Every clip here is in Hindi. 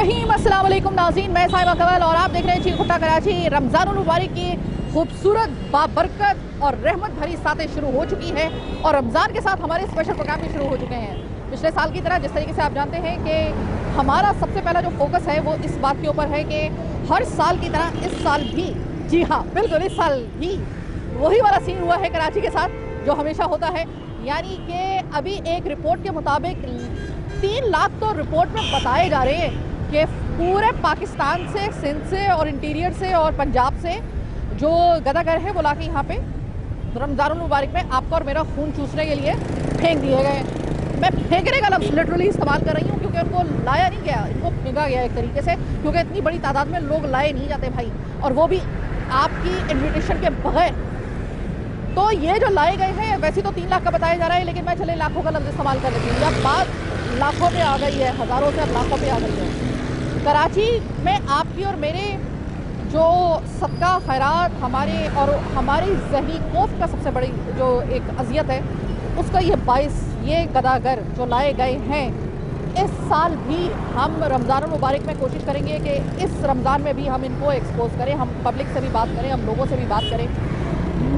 रहीम। अस्सलाम वालेकुम नाज़रीन, मैं साहिबा कवल और आप देख रहे हैं चीरकुट्टा कराची। रमज़ानुल मुबारक की खूबसूरत बाबरकत और रहमत भरी सातें शुरू हो चुकी हैं और रमज़ान के साथ हमारे स्पेशल प्रोग्राम भी शुरू हो चुके हैं। पिछले साल की तरह जिस तरीके से आप जानते हैं कि हमारा सबसे पहला जो फोकस है वो इस बात के ऊपर है कि हर साल की तरह इस साल भी, जी हाँ बिल्कुल, इस साल भी वही वाला सीन हुआ है कराची के साथ जो हमेशा होता है। यानी कि अभी एक रिपोर्ट के मुताबिक 3 लाख तो रिपोर्ट में बताए जा रहे हैं कि पूरे पाकिस्तान से, सिंध से और इंटीरियर से और पंजाब से जो गदागर है वो लाके यहाँ पे रमज़ानुल मुबारक में आपका और मेरा खून चूसने के लिए फेंक दिए गए। मैं फेंकने का लफ्ज़ लिटरली इस्तेमाल कर रही हूँ क्योंकि उनको लाया नहीं गया, इनको फेंका गया एक तरीके से, क्योंकि इतनी बड़ी तादाद में लोग लाए नहीं जाते भाई, और वो भी आपकी इन्विटेशन के बगैर। तो ये जो लाए गए हैं वैसे तो 3 लाख का बताया जा रहा है, लेकिन मैं चले लाखों का लफ्ज़ इस्तेमाल कर लेती हूँ। जब बात लाखों पे आ गई है, हज़ारों से अब लाखों पे आ गई है। कराची में आपकी और मेरे जो सबका खैरात हमारी ज़हनी खौफ का सबसे बड़ी जो एक अजियत है उसका ये बाइस ये गदागर जो लाए गए हैं। इस साल भी हम रमज़ानुल मुबारक में कोशिश करेंगे कि इस रमज़ान में भी हम इनको एक्सपोज करें, हम पब्लिक से भी बात करें, हम लोगों से भी बात करें,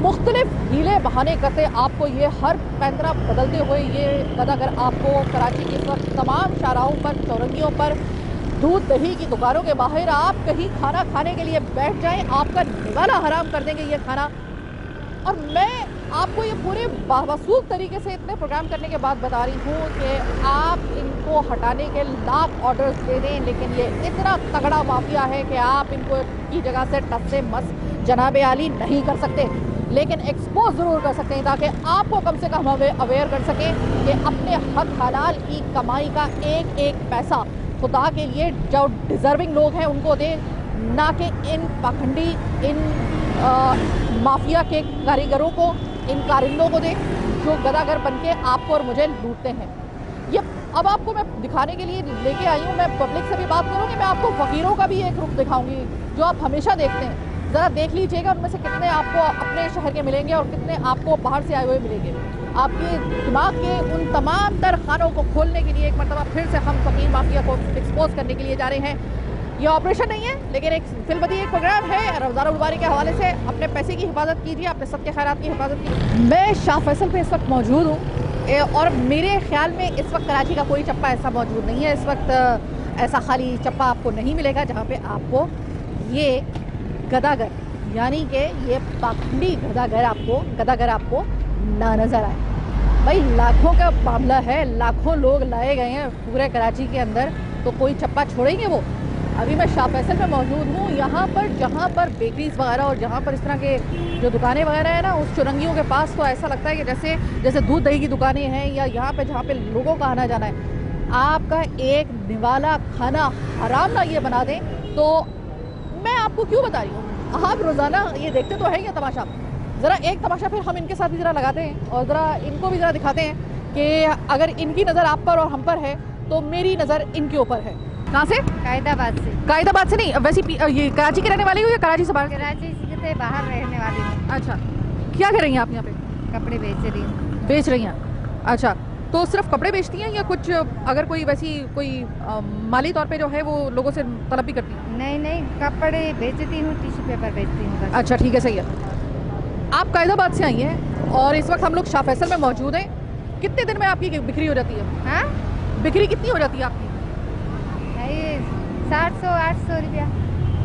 मुख्तलिफ हीले बहाने करते आपको ये हर पैंतरा बदलते हुए ये गदागर आपको कराची के इस वक्त तमाम शाहराहों पर, चौरंगियों पर, दूध दही की दुकानों के बाहर आप कहीं खाना खाने के लिए बैठ जाएं, आपका निवाला हराम कर देंगे ये खाना। और मैं आपको ये पूरे बावसूख तरीके से इतने प्रोग्राम करने के बाद बता रही हूँ कि आप इनको हटाने के लाख ऑर्डर्स दे दें, लेकिन ये इतना तगड़ा माफिया है कि आप इनको की जगह से टस से मस जनाबे आली नहीं कर सकते, लेकिन एक्सपोज ज़रूर कर सकते हैं ताकि आपको कम से कम अवेयर कर सकें कि अपने हक हलाल की कमाई का एक एक पैसा खुदा के लिए जो डिज़र्विंग लोग हैं उनको दें, ना कि इन पाखंडी, इन माफिया के कारीगरों को, इन कारिंदों को दें जो गदागर बन के आपको और मुझे लूटते हैं। ये अब आपको मैं दिखाने के लिए लेके आई हूँ, मैं पब्लिक से भी बात करूँगी, मैं आपको फ़कीरों का भी एक रुख दिखाऊँगी जो आप हमेशा देखते हैं। ज़रा देख लीजिएगा उनमें से कितने आपको अपने शहर के मिलेंगे और कितने आपको बाहर से आए हुए मिलेंगे। आपके दिमाग के उन तमाम तर खानों को खोलने के लिए एक मरतबा फिर से हम फ़कीर माफिया को एक्सपोज करने के लिए जा रहे हैं। ये ऑपरेशन नहीं है, लेकिन एक फिल्मबदी एक प्रोग्राम है रमज़ानुल मुबारक के हवाले से। अपने पैसे की हिफाजत कीजिए, अपने सबके खैरात की हिफाजत कीजिए। मैं शाह फैसल पे इस वक्त मौजूद हूँ और मेरे ख्याल में इस वक्त कराची का कोई चप्पा ऐसा मौजूद नहीं है। इस वक्त ऐसा खाली चप्पा आपको नहीं मिलेगा जहाँ पे आपको ये गदागर, यानी कि ये पाखंडी गदागर आपको ना नज़र आए। भाई लाखों का मामला है, लाखों लोग लाए गए हैं पूरे कराची के अंदर, तो कोई चप्पा छोड़ेंगे वो? अभी मैं शाह फैसल में मौजूद हूँ, यहाँ पर जहाँ पर बेकरीज वगैरह और जहाँ पर इस तरह के जो दुकानें वगैरह है ना, उस चुरंगियों के पास तो ऐसा लगता है कि जैसे दूध दही की दुकानें हैं या यहाँ पे जहाँ पे लोगों का आना जाना है। आपका एक निवाला खाना हराम ना ये बना दें, तो मैं आपको क्यों बता रही हूँ, आप रोज़ाना ये देखते तो हैं ये तमाशा। ज़रा एक तमाशा फिर हम इनके साथ भी ज़रा लगाते हैं और ज़रा इनको भी ज़रा दिखाते हैं कि अगर इनकी नज़र आप पर और हम पर है तो मेरी नज़र इनके ऊपर है। कहाँ से? कायदाबाद से नहीं, वैसे ये कराची के रहने वाली हो या कराची से बाहर? कराची से बाहर रहने वाली हूँ। अच्छा, क्या कर रही हैं आप यहाँ पे? कपड़े बेच रही हैं। अच्छा, तो सिर्फ कपड़े बेचती हैं या कुछ अगर कोई वैसी कोई माली तौर पे जो है वो लोगों से तलब भी करती हैं? नहीं, कपड़े बेचती हूँ, टिश्यू पेपर बेचती हूँ। अच्छा ठीक है, सही है। आप कायदाबाद से आई हैं और इस वक्त हम लोग शाह फैसल में मौजूद हैं। कितने दिन में आपकी बिक्री हो जाती है? हाँ, बिक्री कितनी हो जाती है आपकी? 700-800 रुपया।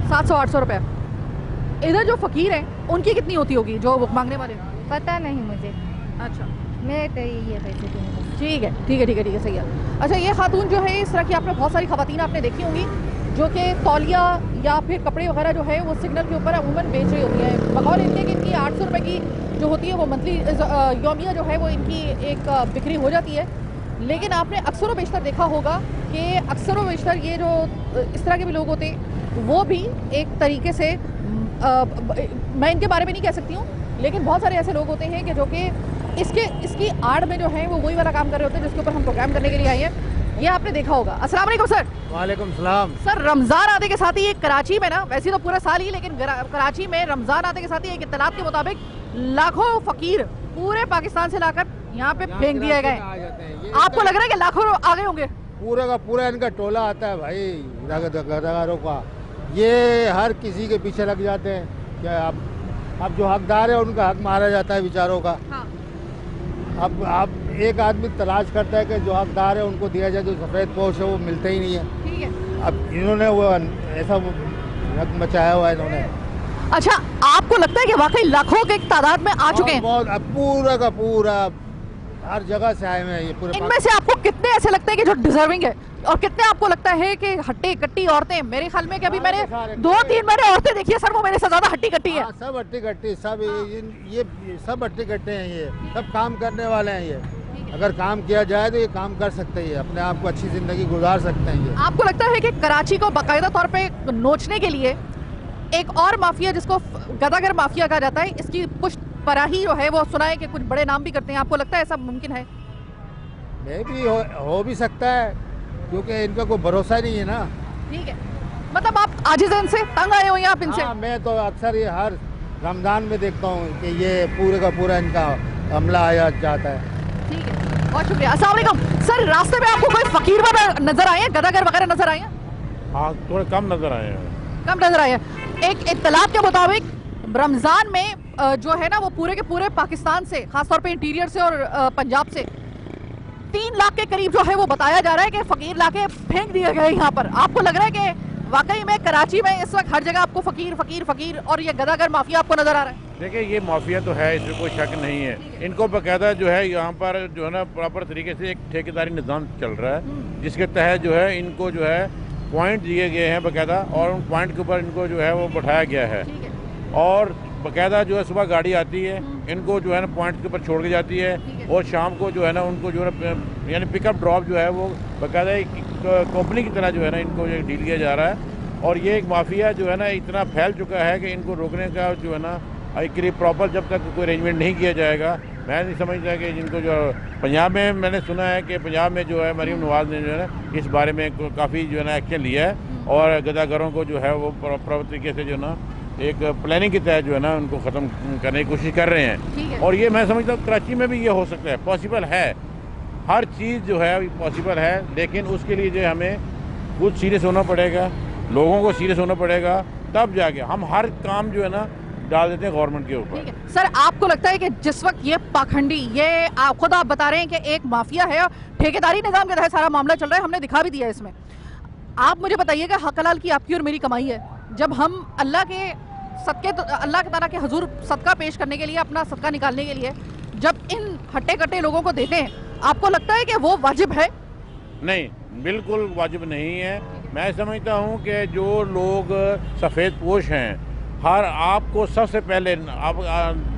700-800 रुपये। इधर जो फ़कीर हैं उनकी कितनी होती होगी जो मांगने वाले? पता नहीं मुझे। अच्छा, मैं तो ये पैसे दूँगी। ठीक है, सही है। अच्छा, ये खातून जो है, इस तरह की आपने बहुत सारी खवातीन आपने देखी होंगी जो कि तौलिया या फिर कपड़े वगैरह जो है वो सिग्नल के ऊपर अमूमन बेच रही होती है। बगौर इनके कि इनकी 800 रुपये की जो होती है वो मंथली यौमिया जो है वो इनकी एक बिक्री हो जाती है। लेकिन आपने अक्सर व बेशतर देखा होगा कि अक्सर व बेशतर ये जो इस तरह के भी लोग होते हैं वो भी एक तरीके से मैं इनके बारे में नहीं कह सकती हूँ, लेकिन बहुत सारे ऐसे लोग होते हैं कि जो कि इसकी आड़ में जो है वो वही वाला काम कर रहे होते हैं जिसके ऊपर हम प्रोग्राम करने के लिए आए हैं। ये आपने देखा होगा। अस्सलाम वालेकुम सर। वालेकुम सलाम। सर, रमज़ान आते के साथ ही एक कराची में ना, वैसे तो पूरा साल ही, लेकिन कराची में रमज़ान आते के साथ ही एक इत्तलात के मुताबिक लाखों फ़कीर पूरे पाकिस्तान से लाकर यहाँ पे फेंक दिए गए। आपको लग रहा है कि लाखों आ गए होंगे? पूरा का पूरा इनका टोला आता है भाई गदागारों का। ये हर किसी के पीछे लग जाते हैं। क्या अब जो हकदार है उनका हक मारा जाता है बेचारों का। हाँ। अब एक आदमी तलाश करता है कि जो हकदार है उनको दिया जाए, जो सफ़ेद पोश है वो मिलते ही नहीं है। ठीक है। अब इन्होंने वो ऐसा रक मचाया हुआ है इन्होंने। अच्छा, आपको लगता है कि वाकई लाखों के तादाद में आ चुके हैं? बहुत, अब पूरा का पूरा हर जगह से आए हुए हैं ये पूरे। इनमें से आपको कितने ऐसे लगते हैं कि जो डिजर्विंग है, और कितने आपको लगता है कि हट्टी कट्टी औरतें? मेरे ख्याल में कि अभी मैंने सारे 2-3 मैंने औरतें देखी है सर, वो मेरे से ज्यादा हट्टी कट्टी है। हाँ, सब हट्टी कट्टी, सब ये सब हट्टी कट्टे हैं। ये सब काम करने वाले हैं। ये अगर काम किया जाए तो ये काम कर सकते हैं, अपने आप को अच्छी जिंदगी गुजार सकते हैं। ये आपको लगता है कि कराची को बाकायदा तौर पे नोचने के लिए एक और माफिया जिसको गदागर माफिया कहा जाता है, इसकी पुष्ट पराही जो है वो सुना है कि कुछ बड़े नाम भी करते हैं, आपको लगता है ऐसा मुमकिन है? मे भी हो भी सकता है, क्योंकि इनका कोई भरोसा नहीं है ना। ठीक है, मतलब आप आजिज़ हैं इनसे, तंग आए हो या आप इनसे? हाँ, मैं तो अक्सर ये हर रमज़ान में देखता हूँ कि ये पूरे का पूरा इनका हमला आया जाता है। ठीक है, बहुत शुक्रिया। अस्सलाम वालेकुम सर, रास्ते में आपको कोई फकीर वगैरह नजर आए हैं, गदागर वगैरह नजर आए हैं? हाँ, थोड़े कम नजर आए हैं। कम नजर आए हैं। एक इत्तलात के मुताबिक रमजान में जो है ना वो पूरे के पूरे पाकिस्तान से, खासतौर पे इंटीरियर से और पंजाब से 3 लाख के करीब जो है वो बताया जा रहा है कि फकीर लाके फेंक दिए गए यहाँ पर। आपको लग रहा है कि वाकई में कराची में इस वक्त हर जगह आपको फकीर फकीर फकीर और ये गदागर माफिया आपको नजर आ रहा है? देखिए, ये माफिया तो है, इसमें कोई शक नहीं है। इनको बाकायदा जो है यहाँ पर जो है ना प्रॉपर तरीके से एक ठेकेदारी निज़ाम चल रहा है, जिसके तहत जो है इनको जो है पॉइंट दिए गए हैं बाकायदा, और उन पॉइंट के ऊपर इनको जो है वो बैठाया गया है। और बाकायदा जो है सुबह गाड़ी आती है, इनको जो है ना पॉइंट के ऊपर छोड़ के जाती है, और शाम को जो है ना उनको जो है यानी पिकअप ड्रॉप जो है वो बाकायदा एक कंपनी की तरह जो है ना इनको डील किया जा रहा है। और ये एक माफिया जो है ना इतना फैल चुका है कि इनको रोकने का जो है ना एक प्रॉपर जब तक कोई अरेंजमेंट नहीं किया जाएगा, मैं नहीं समझता कि जिनको जो पंजाब में मैंने सुना है कि पंजाब में जो है मरीम नवाज़ ने जो है ना इस बारे में काफ़ी जो है ना एक्शन लिया है, और गदागरों को जो है वो प्रॉपर तरीके से जो है ना एक प्लानिंग के तहत जो है ना उनको ख़त्म करने की कोशिश कर रहे हैं। और ये मैं समझता हूँ कराची में भी ये हो सकता है, पॉसिबल है। हर चीज़ जो है पॉसिबल है, लेकिन उसके लिए जो है हमें खुद सीरियस होना पड़ेगा, लोगों को सीरियस होना पड़ेगा, तब जाके हम हर काम जो है ना डाल देते हैं गवर्नमेंट के ऊपर। सर, आपको लगता है कि जिस वक्त ये पाखंडी, ये खुद आप बता रहे हैं कि एक माफिया है और ठेकेदारी निजाम के तहत सारा मामला चल रहा है, हमने दिखा भी दिया है इसमें, आप मुझे बताइएगा हक हलाल की आपकी और मेरी कमाई है, जब हम अल्लाह के सदके, अल्लाह ताला के हुजूर सदका पेश करने के लिए, अपना सदका निकालने के लिए जब इन हट्टे कट्टे लोगों को देते हैं, आपको लगता है कि वो वाजिब है? नहीं, बिल्कुल वाजिब नहीं है। मैं समझता हूँ कि जो लोग सफ़ेद पोश हैं, हर आपको सबसे पहले आप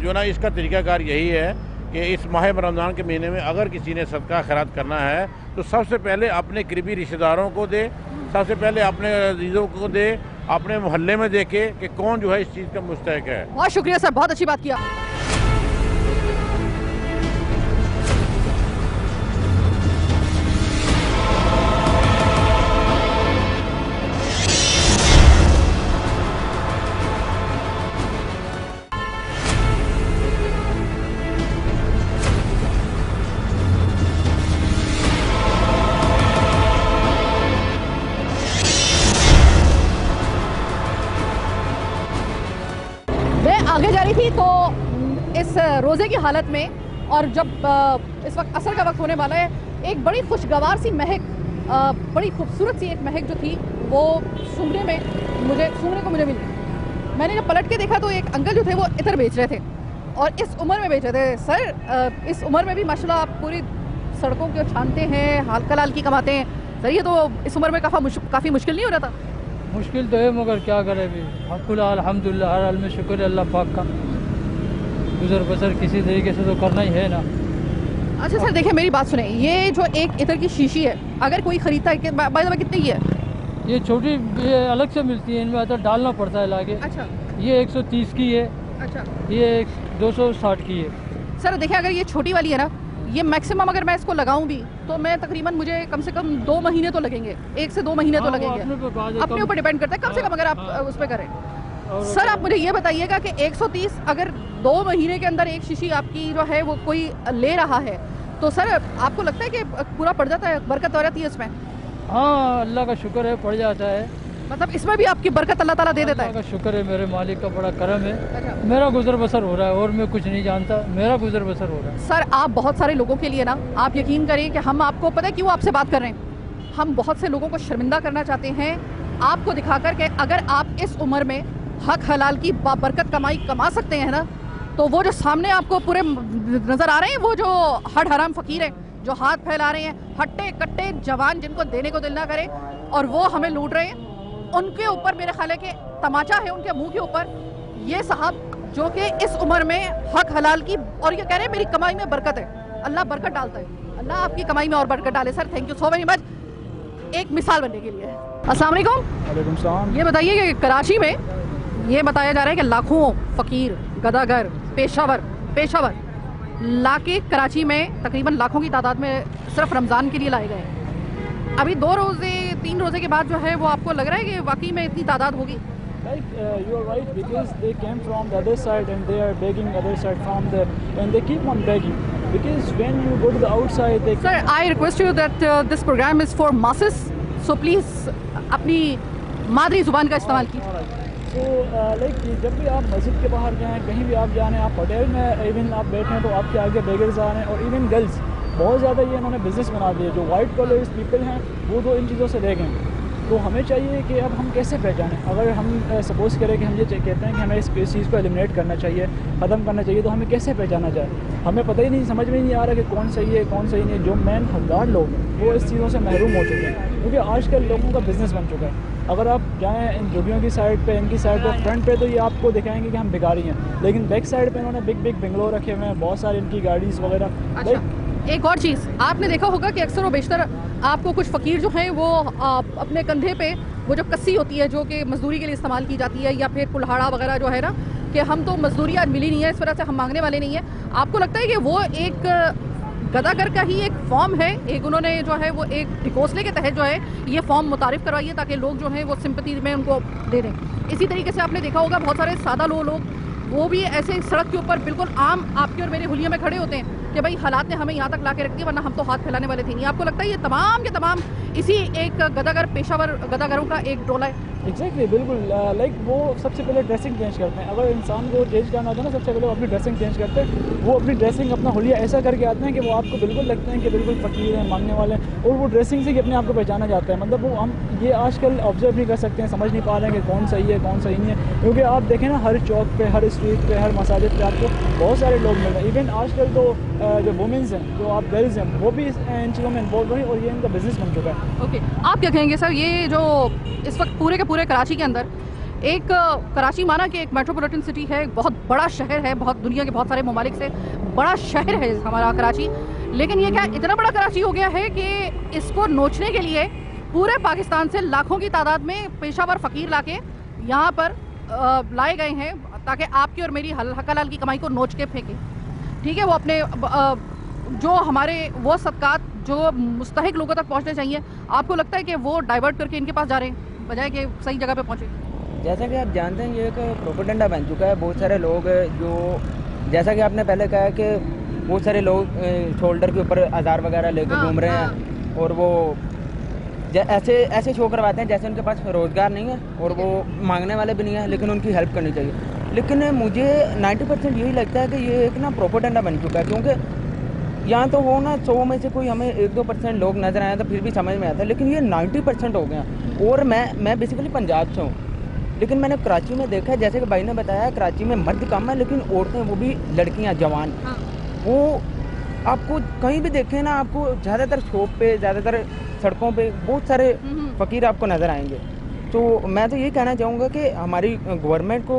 जो ना इसका तरीक़ाकार यही है कि इस माह रमज़ान के महीने में अगर किसी ने सदका खैरात करना है तो सबसे पहले अपने करीबी रिश्तेदारों को दे, सबसे पहले अपने अजीज़ों को दे, अपने मोहल्ले में देखे कि कौन जो है इस चीज़ का मुस्तहिक है। बहुत शुक्रिया सर, बहुत अच्छी बात किया। आगे जा रही थी तो इस रोज़े की हालत में, और जब इस वक्त असर का वक्त होने वाला है, एक बड़ी खुशगवार सी महक, बड़ी खूबसूरत सी एक महक जो थी वो सूंघने को मुझे मिली। मैंने जब पलट के देखा तो एक अंकल जो थे वो इतर बेच रहे थे, और इस उम्र में बेच रहे थे। सर, इस उम्र में भी माशाल्लाह आप पूरी सड़कों को छानते हैं, हाल कलाल की कमाते हैं। सर, ये तो इस उम्र में काफ़ी मुश्किल नहीं हो रहा था? मुश्किल तो है, मगर क्या करे भी, अल्हम्दुलिल्लाह, हर हाल में शुक्र है अल्लाह पाक का। गुजर बसर किसी तरीके से तो करना ही है ना। अच्छा सर, देखिए मेरी बात सुने, ये जो एक इतर की शीशी है, अगर कोई खरीदता है, बाय द वे कितनी की है? ये छोटी, ये अलग से मिलती है, इनमें अतर डालना पड़ता है लाके। अच्छा। ये 130 की है। अच्छा। ये 260 की है। सर देखिए, अगर ये छोटी वाली है ना, ये मैक्सिमम अगर मैं इसको लगाऊं भी तो मैं तकरीबन मुझे कम से कम 2 महीने तो लगेंगे, 1 से 2 महीने तो लगेंगे। अपने ऊपर डिपेंड करता है, कम से कम अगर आप उस पर करें। सर, आप मुझे ये बताइएगा कि 130 अगर 2 महीने के अंदर एक शीशी आपकी जो है वो कोई ले रहा है, तो सर आपको लगता है कि पूरा पड़ जाता है, बरकत हो जाती है इसमें? हाँ अल्लाह का शुक्र है, पड़ जाता है। मतलब इसमें भी आपकी बरकत अल्लाह ताला दे देता अल्लाह है। का शुक्र है, मेरे मालिक का बड़ा करम है। अच्छा। मेरा गुजर बसर हो रहा है और मैं कुछ नहीं जानता, मेरा गुजर बसर हो रहा है। सर आप बहुत सारे लोगों के लिए ना, आप यकीन करें कि हम आपको पता है क्यों आपसे बात कर रहे हैं, हम बहुत से लोगों को शर्मिंदा करना चाहते हैं आपको दिखाकर कि अगर आप इस उम्र में हक हलाल की बाबरकत कमाई कमा सकते हैं ना, तो वो जो सामने आपको पूरे नज़र आ रहे हैं, वो जो हड हराम फ़कीर हैं जो हाथ फैला रहे हैं, हट्टे कट्टे जवान जिनको देने को दिल ना करे और वो हमें लूट रहे हैं, उनके ऊपर मेरे ख्याल है कि तमाचा है उनके मुंह के ऊपर। ये साहब जो कि इस उम्र में हक हलाल की और ये कह रहे हैं मेरी कमाई में बरकत है, अल्लाह बरकत डालता है, अल्लाह आपकी कमाई में और बरकत डाले। Sir thank you so very much, एक मिसाल बनने के लिए। अस्सलाम वालेकुम। वालेकुम सलाम। ये बताइए कि कराची में ये बताया जा रहा है कि लाखों फ़कीर, गदागर, पेशावर लाके कराची में तकरीबन लाखों की तादाद में सिर्फ रमज़ान के लिए लाए गए हैं। अभी 2 रोज़े 3 रोज़े के बाद जो है वो आपको लग रहा है कि वाकई में इतनी तादाद होगी? Like you are right, because they came from the other side and they are begging other side from the, and they keep on begging, because when you go to the outside they Sir, I request you that this program is for masses, so please अपनी मादरी ज़ुबान का इस्तेमाल कीजिए। So like जब भी आप मस्जिद के बाहर जाएं, कहीं भी आप जाएं, आप होटल में इवन आप बैठें तो आपके आगे बेगर्स आ रहे हैं, और इवन गर्ल्स बहुत ज़्यादा ये इन्होंने बिज़नेस बना दिया। जो वाइट कलर्स पीपल हैं वो तो इन चीज़ों से रह गए। तो हमें चाहिए कि अब हम कैसे पहचानें। अगर हम सपोज़ करें कि हम ये कहते हैं कि हमें इस चीज़ को एलिमिनेट करना चाहिए, ख़त्म करना चाहिए, तो हमें कैसे पहचाना जाए? हमें पता ही नहीं, समझ में नहीं आ रहा कि कौन सही है कौन सही नहीं। जो मेन हकदार लोग हैं वो इस चीज़ों से महरूम हो चुके हैं, क्योंकि आजकल लोगों का बिज़नेस बन चुका है। अगर आप जाएँ इन झुग्गियों की साइड पे, इनकी साइड पे, फ्रंट पे तो ये आपको दिखाएंगे कि हम भिखारी हैं, लेकिन बैक साइड पे इन्होंने बिग बिग बंगलो रखे हुए हैं, बहुत सारी इनकी गाड़ीज़ वगैरह। अच्छा, एक और चीज़ आपने देखा होगा कि अक्सर व बेशतर आपको कुछ फ़कीर जो हैं वो अपने कंधे पे वो जो कस्सी होती है जो कि मजदूरी के लिए इस्तेमाल की जाती है, या फिर कुल्हाड़ा वगैरह जो है ना, कि हम तो मजदूरी आज मिली नहीं है, इस वजह से हम मांगने वाले नहीं हैं। आपको लगता है कि वो एक गदागर का ही एक फॉर्म है, एक उन्होंने जो है वो एक टिकोसले के तहत जो है ये फॉर्म मुतारिफ करवाइए ताकि लोग जो हैं वो सिंपैथी में उनको दे दें। इसी तरीके से आपने देखा होगा बहुत सारे सादा लोग वो भी ऐसे सड़क के ऊपर बिल्कुल आम आपके और मेरे हुलिये में खड़े होते हैं कि भाई हालात ने हमें यहाँ तक ला के रख दिया, वरना हम तो हाथ फैलाने वाले थे नहीं। आपको लगता है ये तमाम के तमाम इसी एक गदागर पेशावर गदागरों का एक टोला है? एग्जैक्टली, बिल्कुल। लाइक वो सबसे पहले ड्रेसिंग चेंज करते हैं। अगर इंसान को चेंज करना होता है ना, सबसे पहले वो अपनी ड्रेसिंग चेंज करते हैं। वो अपनी ड्रेसिंग, अपना हुलिया ऐसा करके आते हैं कि वो आपको बिल्कुल लगते हैं कि बिल्कुल फ़कीर हैं, मांगने वाले हैं, और वो ड्रेसिंग से ही अपने आप को पहचाना जाता है। मतलब वो हम ये आजकल ऑब्जर्व नहीं कर सकते हैं, समझ नहीं पा रहे हैं कि कौन सही है कौन सही नहीं है, क्योंकि आप देखें ना हर चौक पे, हर स्ट्रीट पे, हर मसाजिद पे आपको बहुत सारे लोग मिल रहे हैं। इवन आजकल तो जो वुमेंस हैं, जो आप गर्ल्स हैं, वो भी इन चीज़ों में इन्वॉल्व हुई और ये इनका बिजनेस बन चुका है। ओके, आप क्या कहेंगे सर, ये जो इस वक्त पूरे के पूरे कराची के अंदर एक कराची माना कि एक मेट्रोपॉलिटन सिटी है, बहुत बड़ा शहर है, बहुत दुनिया के बहुत सारे ममालिक से बड़ा शहर है हमारा कराची, लेकिन ये क्या इतना बड़ा कराची हो गया है कि इसको नोचने के लिए पूरे पाकिस्तान से लाखों की तादाद में पेशावर फ़कीर लाके यहाँ पर लाए गए हैं ताकि आपकी और मेरी हलाल की कमाई को नोच के फेंकें। ठीक है, वो अपने जो हमारे वो सदकात जो मुस्तहिक लोगों तक पहुँचने चाहिए, आपको लगता है कि वो डाइवर्ट करके इनके पास जा रहे हैं बजाय कि सही जगह पे पहुँचे? जैसा कि आप जानते हैं ये एक प्रोपेगेंडा बन चुका है। बहुत सारे लोग जो, जैसा कि आपने पहले कहा कि बहुत सारे लोग शोल्डर के ऊपर औजार वगैरह लेकर घूम रहे हैं, और वो ऐसे शो करवाते हैं जैसे उनके पास रोज़गार नहीं है और वो मांगने वाले भी नहीं है, लेकिन उनकी हेल्प करनी चाहिए। लेकिन मुझे 90% यही लगता है कि ये एक ना प्रोपेगेंडा बन चुका है, क्योंकि यहाँ तो वो ना 100 में से कोई हमें 1-2% लोग नज़र आए तो फिर भी समझ में आता है, लेकिन ये 90% हो गया। और मैं बेसिकली पंजाब से हूँ, लेकिन मैंने कराची में देखा है, जैसे कि भाई ने बताया, कराची में मर्द कम है लेकिन औरतें, वो भी लड़कियाँ जवान, वो आपको कहीं भी देखें ना, आपको ज़्यादातर शॉप पे, ज़्यादातर सड़कों पे बहुत सारे फ़कीर आपको नज़र आएंगे। तो मैं तो ये कहना चाहूँगा कि हमारी गवर्नमेंट को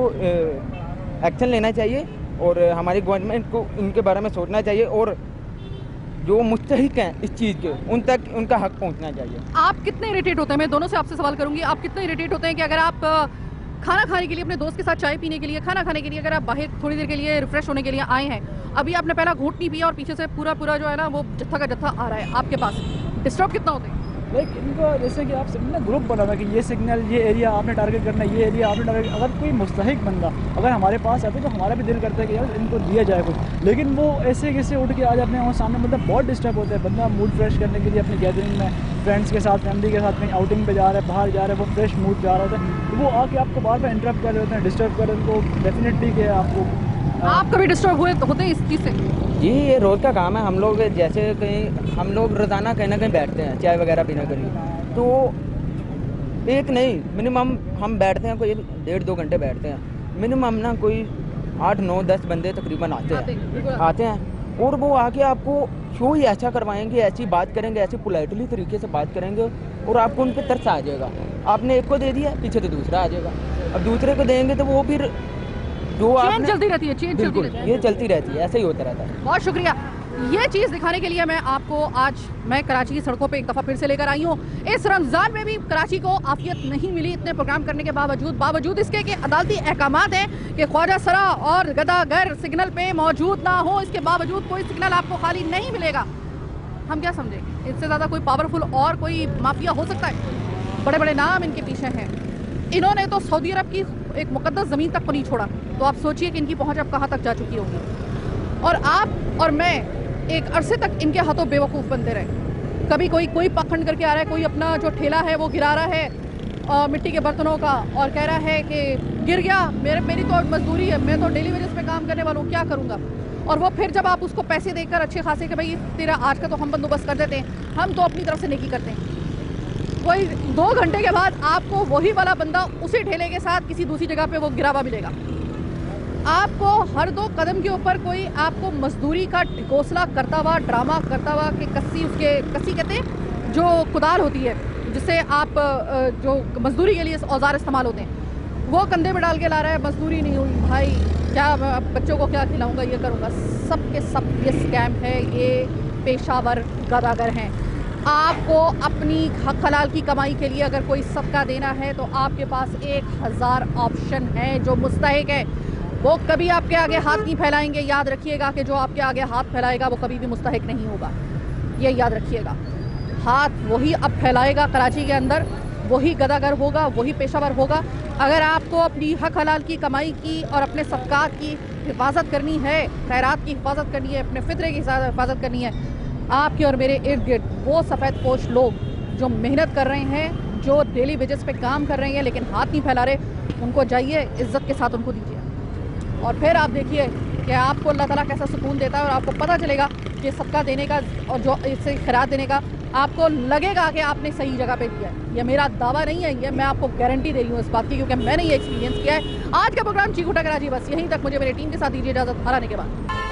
एक्शन लेना चाहिए और हमारी गवर्नमेंट को उनके बारे में सोचना चाहिए, और जो मुस्तहिक हैं इस चीज़ के उन तक उनका हक पहुँचना चाहिए। आप कितने इरिटेट होते हैं, मैं दोनों से आपसे सवाल करूँगी, आप कितने इरिटेट होते हैं कि अगर आप खाना खाने के लिए अपने दोस्त के साथ चाय पीने के लिए, खाना खाने के लिए अगर आप बाहर थोड़ी देर के लिए रिफ्रेश होने के लिए आए हैं, अभी आपने पहला घूंट नहीं पिया और पीछे से पूरा जो है ना वो जत्था का जत्था आ रहा है आपके पास, डिस्टर्ब कितना होते हैं? लाइक इनका जैसे कि आप सिग्नल ग्रुप बना था कि ये सिग्नल ये एरिया आपने टारगेट करना है, ये एरिया आपने टारगेट, अगर कोई मुस्तहिक बंदा अगर हमारे पास आता तो हमारा भी दिल करता है कि यार इनको दिया जाए कुछ, लेकिन वो ऐसे कैसे उठ के आ जाते हैं और सामने मतलब बहुत डिस्टर्ब होता है। बंदा मूड फ्रेश करने के लिए अपनी गैदरिंग में फ्रेंड्स के साथ फैमिली के साथ कहीं आउटिंग पे जा रहा है, बाहर जा रहा है, वो फ्रेश मूड जा रहा होता है, तो वो आके आपको बार बार इंटरप्ट कर रहे होते हैं, डिस्टर्ब कर रहे हैं, तो डेफिनेटली कि आपको आप कभी डिस्टर्ब हुए होते हैं इस चीज़ से? जी ये रोज़ का काम है। हम लोग जैसे कहीं हम लोग रोज़ाना कहीं ना कहीं बैठते हैं चाय वगैरह पीने के लिए, तो एक नहीं मिनिमम हम बैठते हैं कोई 1.5-2 घंटे बैठते हैं मिनिमम ना, कोई 8-9-10 बंदे तकरीबन आते हैं और वो आके आपको शो ही ऐसा करवाएंगे, ऐसी बात करेंगे, ऐसी पोलाइटली तरीके से बात करेंगे और आपको उन पर तरस आ जाएगा। आपने एक को दे दिया पीछे तो दूसरा आ जाएगा, अब दूसरे को देंगे तो वो फिर जो चेन चलती रहती है, चेन चलती रहती है, ये चलती रहती है, ऐसे ही होता रहता है। बहुत शुक्रिया। ये चीज़ दिखाने के लिए मैं आपको आज मैं कराची की सड़कों पे एक दफ़ा फिर से लेकर आई हूँ। इस रमज़ान में भी कराची को आफियत नहीं मिली इतने प्रोग्राम करने के बावजूद इसके कि अदालती अहकामात हैं कि ख्वाजा सरा और गदागर सिग्नल पे मौजूद ना हो, इसके बावजूद कोई सिग्नल आपको खाली नहीं मिलेगा। हम क्या समझेंगे, इससे ज़्यादा कोई पावरफुल और कोई माफिया हो सकता है? बड़े बड़े नाम इनके पीछे हैं। इन्होंने तो सऊदी अरब की एक मुकद्दस ज़मीन तक को नहीं छोड़ा, तो आप सोचिए कि इनकी पहुँच अब कहाँ तक जा चुकी होगी। और आप और मैं एक अरसे तक इनके हाथों बेवकूफ़ बनते रहे। कभी कोई पाखंड करके आ रहा है, कोई अपना जो ठेला है वो गिरा रहा है मिट्टी के बर्तनों का और कह रहा है कि गिर गया, मेरी तो मजदूरी है, मैं तो डेली वेजेस पे काम करने वाला हूँ, क्या करूँगा। और वो फिर जब आप उसको पैसे देकर अच्छे खासे कि भाई तेरा आज का तो हम बंदोबस्त कर देते हैं, हम तो अपनी तरफ से नेकी करते हैं, वही 2 घंटे के बाद आपको वही वाला बंदा उसी ठेले के साथ किसी दूसरी जगह पे वो गिरा हुआ मिलेगा। आपको हर 2 कदम के ऊपर कोई आपको मजदूरी का ढकोसला करता हुआ, ड्रामा करता हुआ कि कस्सी कहते हैं जो कुदाल होती है जिससे आप जो मजदूरी के लिए औजार इस्तेमाल होते हैं, वो कंधे में डाल के ला रहा है। मजदूरी नहीं हुई भाई, क्या बच्चों को क्या खिलाऊंगा, ये करूँगा। सब के सब ये स्कैम है, ये पेशावर गदागर हैं। आपको अपनी हक हलाल की कमाई के लिए अगर कोई सदका देना है तो आपके पास 1000 ऑप्शन है। जो मुस्तहिक है वो कभी आपके आगे हाथ नहीं फैलाएंगे। याद रखिएगा कि जो आपके आगे हाथ फैलाएगा वो कभी भी मुस्तहिक नहीं होगा, ये याद रखिएगा। हाथ वही अब फैलाएगा कराची के अंदर, वही गदागर होगा, वही पेशावर होगा। अगर आपको अपनी हक हलाल की कमाई की और अपने सदकात की हिफाजत करनी है, खैरात की हिफाजत करनी है, अपने फितरे की हिफाजत करनी है, आपके और मेरे इर्द गिर्द वो सफ़ेद पोश लोग जो मेहनत कर रहे हैं, जो डेली वेजेस पे काम कर रहे हैं लेकिन हाथ नहीं फैला रहे, उनको जाइए इज़्ज़त के साथ उनको दीजिए और फिर आप देखिए कि आपको अल्लाह ताला कैसा सुकून देता है और आपको पता चलेगा कि सदका देने का और जो इससे खैरात देने का आपको लगेगा कि आपने सही जगह पे दिया है। ये मेरा दावा नहीं है, ये मैं आपको गारंटी दे रही हूँ इस बात की, क्योंकि मैंने ये एक्सपीरियंस किया है। आज का प्रोग्राम चीकू हुटा कराची बस यहीं तक। मुझे मेरी टीम के साथ दीजिए इजाज़त हराने के बाद।